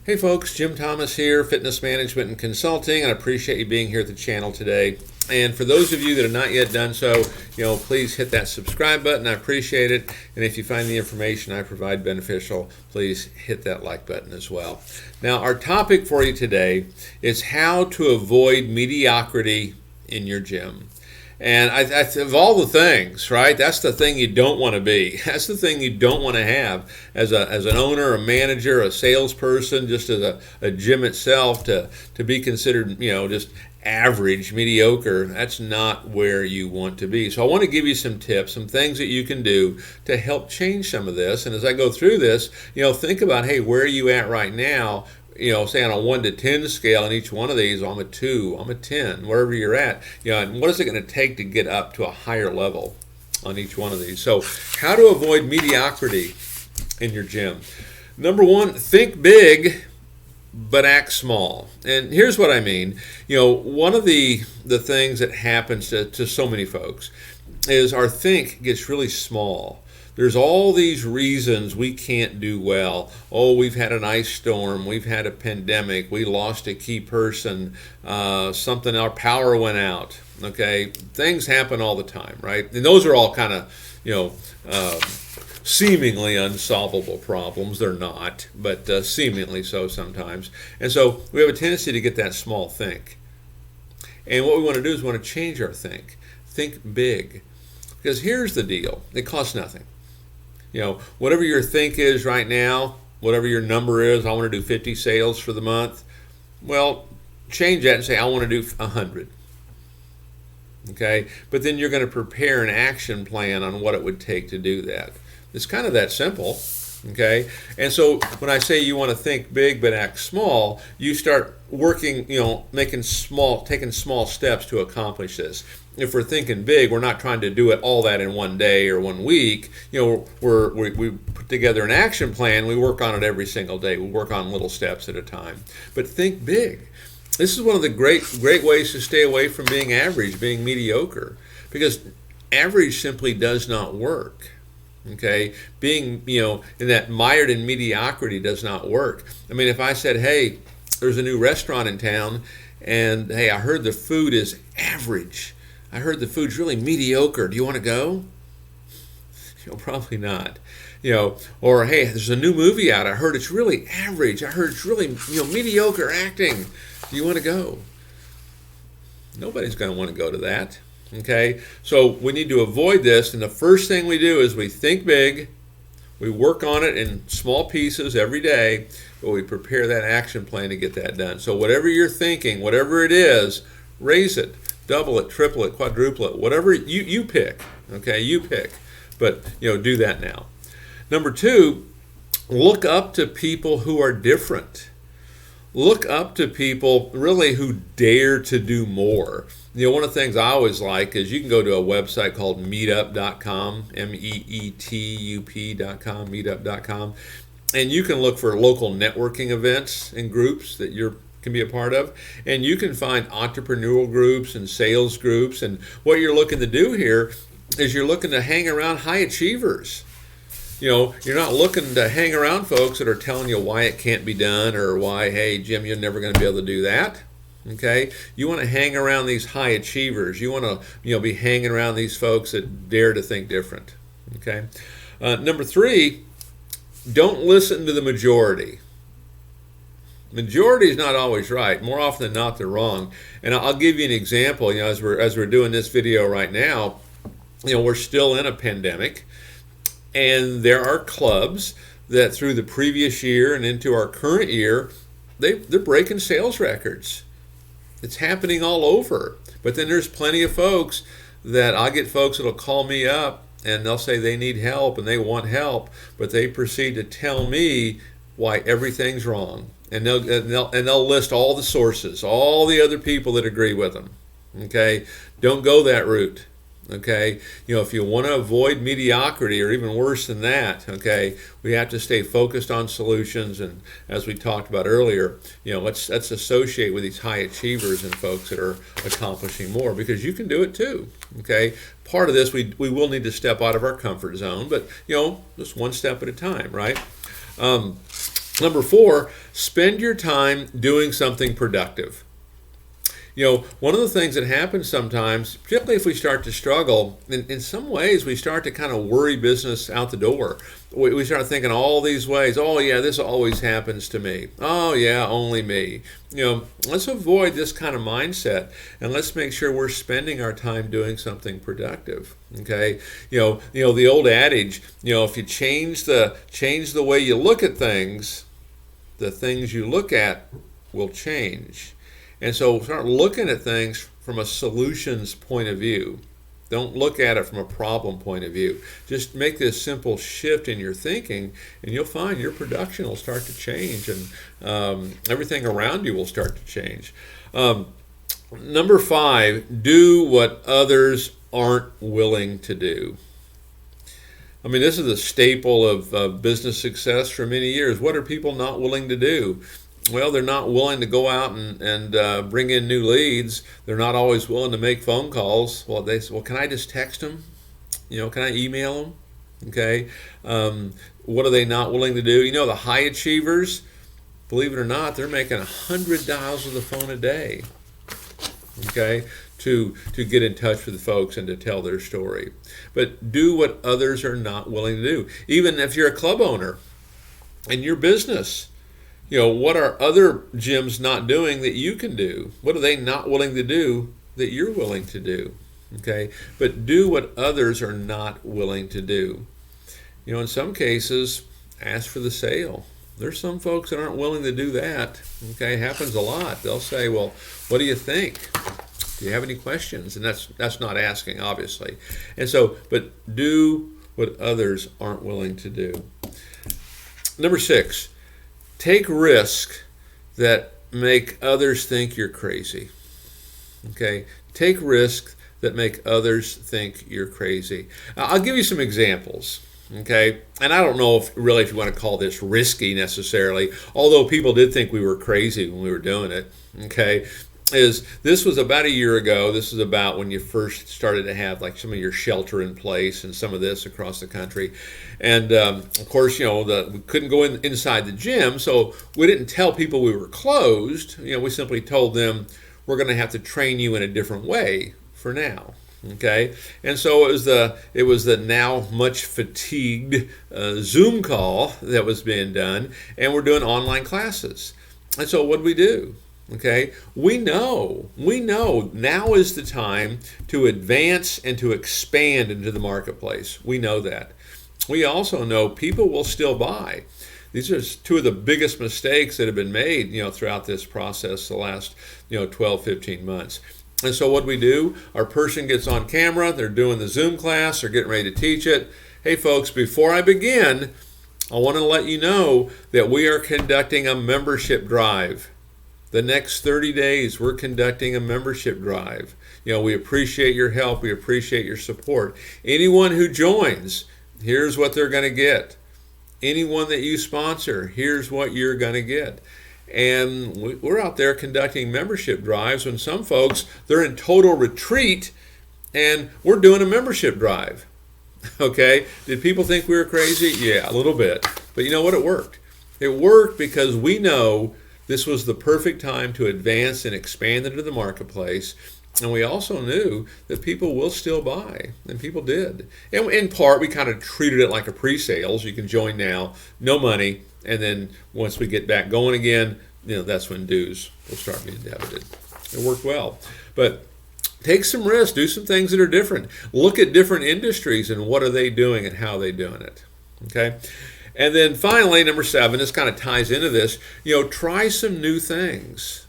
Hey folks, Jim Thomas here, Fitness Management and Consulting, and I appreciate you being here at the channel today. And for those of you that have not yet done so, please hit that subscribe button. I appreciate it. And if you find the information I provide beneficial, please hit that like button as well. Now, our topic for you today is how to avoid mediocrity in your gym. And of all the things, right, that's the thing you don't want to be. That's the thing you don't want to have as an owner, a manager, a salesperson, just as a gym itself, to be considered, just average, mediocre. That's not where you want to be. So I want to give you some tips, some things that you can do to help change some of this. And as I go through this, think about, hey, where are you at right now? Say on a 1 to 10 scale, and each one of these, I'm a 2, I'm a 10, wherever you're at. And what is it going to take to get up to a higher level on each one of these? So how to avoid mediocrity in your gym. Number one, think big, but act small. And here's what I mean. One of the things that happens to so many folks is our think gets really small. There's all these reasons we can't do well. Oh, we've had an ice storm. We've had a pandemic. We lost a key person. Our power went out. Okay, things happen all the time, right? And those are all kind of, seemingly unsolvable problems. They're not, but seemingly so sometimes. And so we have a tendency to get that small think. And what we want to do is we want to change our think. Think big. Because here's the deal. It costs nothing. Whatever your think is right now, whatever your number is, I want to do 50 sales for the month. Well, change that and say, I want to do 100. Okay? But then you're going to prepare an action plan on what it would take to do that. It's kind of that simple. Okay? And so when I say you want to think big but act small, you start working, taking small steps to accomplish this. If we're thinking big, we're not trying to do it all that in one day or 1 week. We put together an action plan. We work on it every single day. We work on little steps at a time. But think big. This is one of the great ways to stay away from being average, being mediocre, because average simply does not work. Okay, being in that mired in mediocrity does not work. I mean, if I said, hey, there's a new restaurant in town, and hey, I heard the food is average. I heard the food's really mediocre. Do you want to go? Probably not. Or hey, there's a new movie out. I heard it's really average. I heard it's really mediocre acting. Do you want to go? Nobody's going to want to go to that. Okay, so we need to avoid this, and the first thing we do is we think big, we work on it in small pieces every day, but we prepare that action plan to get that done. So whatever you're thinking, whatever it is, raise it, double it, triple it, quadruple it, whatever you pick. Okay, you pick, but do that now. Number two, look up to people who are different. Look up to people really who dare to do more. One of the things I always like is you can go to a website called meetup.com, meetup.com, meetup.com, and you can look for local networking events and groups that you can be a part of, and you can find entrepreneurial groups and sales groups. And what you're looking to do here is you're looking to hang around high achievers. You're not looking to hang around folks that are telling you why it can't be done or why, hey, Jim, you're never going to be able to do that. Okay, you want to hang around these high achievers. You want to, be hanging around these folks that dare to think different. Okay, number three, don't listen to the majority. Majority is not always right. More often than not, they're wrong. And I'll give you an example. As we're doing this video right now, we're still in a pandemic, and there are clubs that through the previous year and into our current year, they're breaking sales records. It's happening all over. But then there's plenty of folks that I get folks that'll call me up and they'll say they need help and they want help, but they proceed to tell me why everything's wrong. And they'll list all the sources, all the other people that agree with them. Okay? Don't go that route. Okay, if you want to avoid mediocrity or even worse than that, okay, we have to stay focused on solutions. And as we talked about earlier, let's associate with these high achievers and folks that are accomplishing more, because you can do it too. Okay, part of this we will need to step out of our comfort zone, but just one step at a time, right? Number 4, spend your time doing something productive. One of the things that happens sometimes, particularly if we start to struggle, in some ways we start to kind of worry business out the door. We start thinking all these ways. Oh yeah, this always happens to me. Oh yeah, only me. Let's avoid this kind of mindset, and let's make sure we're spending our time doing something productive. Okay, the old adage, if you change the way you look at things, the things you look at will change. And so start looking at things from a solutions point of view. Don't look at it from a problem point of view. Just make this simple shift in your thinking, and you'll find your production will start to change, and everything around you will start to change. Number 5, do what others aren't willing to do. I mean, this is a staple of business success for many years. What are people not willing to do? Well, they're not willing to go out and bring in new leads. They're not always willing to make phone calls. Well, they say, well, can I just text them? Can I email them? Okay. What are they not willing to do? The high achievers, believe it or not, they're making 100 dials of the phone a day. Okay. To get in touch with the folks and to tell their story. But do what others are not willing to do. Even if you're a club owner in your business, what are other gyms not doing that you can do? What are they not willing to do that you're willing to do? Okay, but do what others are not willing to do. In some cases, ask for the sale. There's some folks that aren't willing to do that. Okay, it happens a lot. They'll say, well, what do you think? Do you have any questions? And that's not asking, obviously. And so, but do what others aren't willing to do. Number 6, take risks that make others think you're crazy. Okay? Take risks that make others think you're crazy. I'll give you some examples. Okay? And I don't know if you want to call this risky necessarily, although people did think we were crazy when we were doing it. Okay? This was about a year ago. This is about when you first started to have like some of your shelter in place and some of this across the country. And of course, we couldn't go inside the gym, so we didn't tell people we were closed. We simply told them we're going to have to train you in a different way for now. Okay, and so it was the now much fatigued Zoom call that was being done, and we're doing online classes. And so what did we do? Okay, we know now is the time to advance and to expand into the marketplace. We know that. We also know people will still buy. These are 2 of the biggest mistakes that have been made, throughout this process the last, 12, 15 months. And so what do? Our person gets on camera, they're doing the Zoom class, they're getting ready to teach it. Hey folks, before I begin, I want to let you know that we are conducting a membership drive. The next 30 days, we're conducting a membership drive. We appreciate your help. We appreciate your support. Anyone who joins, here's what they're going to get. Anyone that you sponsor, here's what you're going to get. And we're out there conducting membership drives when some folks, they're in total retreat, and we're doing a membership drive. Okay? Did people think we were crazy? Yeah, a little bit. But you know what? It worked. It worked because we know this was the perfect time to advance and expand into the marketplace. And we also knew that people will still buy, and people did. And in part, we kind of treated it like a pre-sales. You can join now, no money, and then once we get back going again, that's when dues will start being debited. It worked well. But take some risks, do some things that are different. Look at different industries and what are they doing and how are they doing it. Okay? And then finally, number 7, this kind of ties into this, try some new things.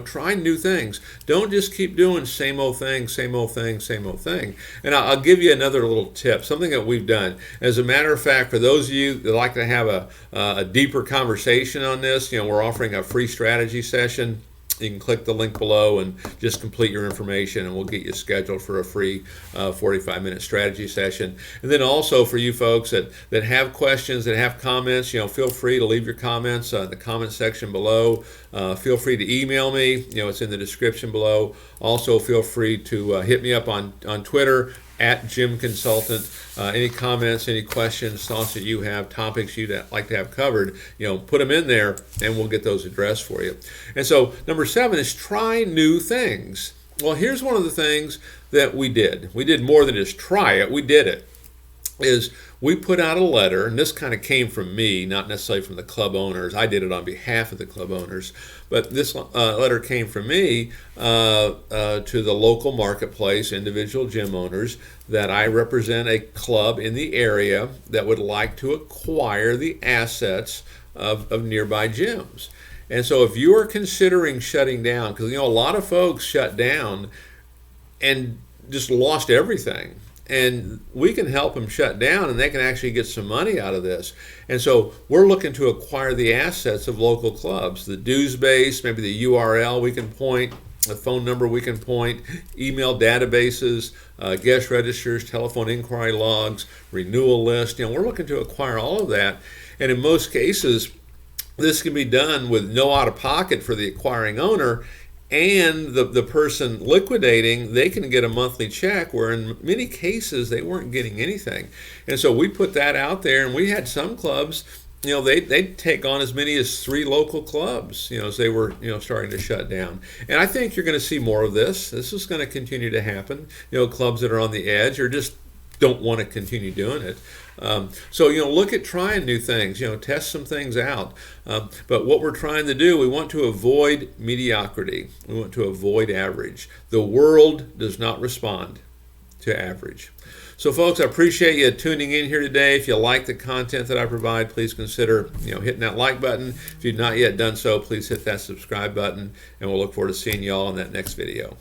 Try new things. Don't just keep doing same old thing, same old thing, same old thing. And I'll give you another little tip, something that we've done. As a matter of fact, for those of you that like to have a deeper conversation on this, we're offering a free strategy session. You can click the link below and just complete your information, and we'll get you scheduled for a free 45-minute strategy session. And then also for you folks that have questions, that have comments, feel free to leave your comments in the comment section below. Feel free to email me. It's in the description below. Also, feel free to hit me up on Twitter. at Jim Consultant. Any comments, any questions, thoughts that you have, topics you'd like to have covered, put them in there and we'll get those addressed for you. And so number 7 is try new things. Well, here's one of the things that we did. We did more than just try it. We did it. Is we put out a letter, and this kind of came from me, not necessarily from the club owners. I did it on behalf of the club owners, but this letter came from me to the local marketplace, individual gym owners, that I represent a club in the area that would like to acquire the assets of nearby gyms. And so if you are considering shutting down, because a lot of folks shut down and just lost everything. And we can help them shut down, and they can actually get some money out of this. And so we're looking to acquire the assets of local clubs, the dues base, maybe the URL we can point, the phone number we can point, email databases, guest registers, telephone inquiry logs, renewal list. We're looking to acquire all of that. And in most cases, this can be done with no out-of-pocket for the acquiring owner, and the person liquidating, they can get a monthly check, where in many cases they weren't getting anything. And so we put that out there, and we had some clubs, they'd take on as many as 3 local clubs, as they were, starting to shut down. And I think you're going to see more of this. This is going to continue to happen. Clubs that are on the edge or just don't want to continue doing it. So look at trying new things, test some things out. But what we're trying to do, we want to avoid mediocrity. We want to avoid average. The world does not respond to average. So folks, I appreciate you tuning in here today. If you like the content that I provide, please consider hitting that like button. If you've not yet done so, please hit that subscribe button, and we'll look forward to seeing you all in that next video.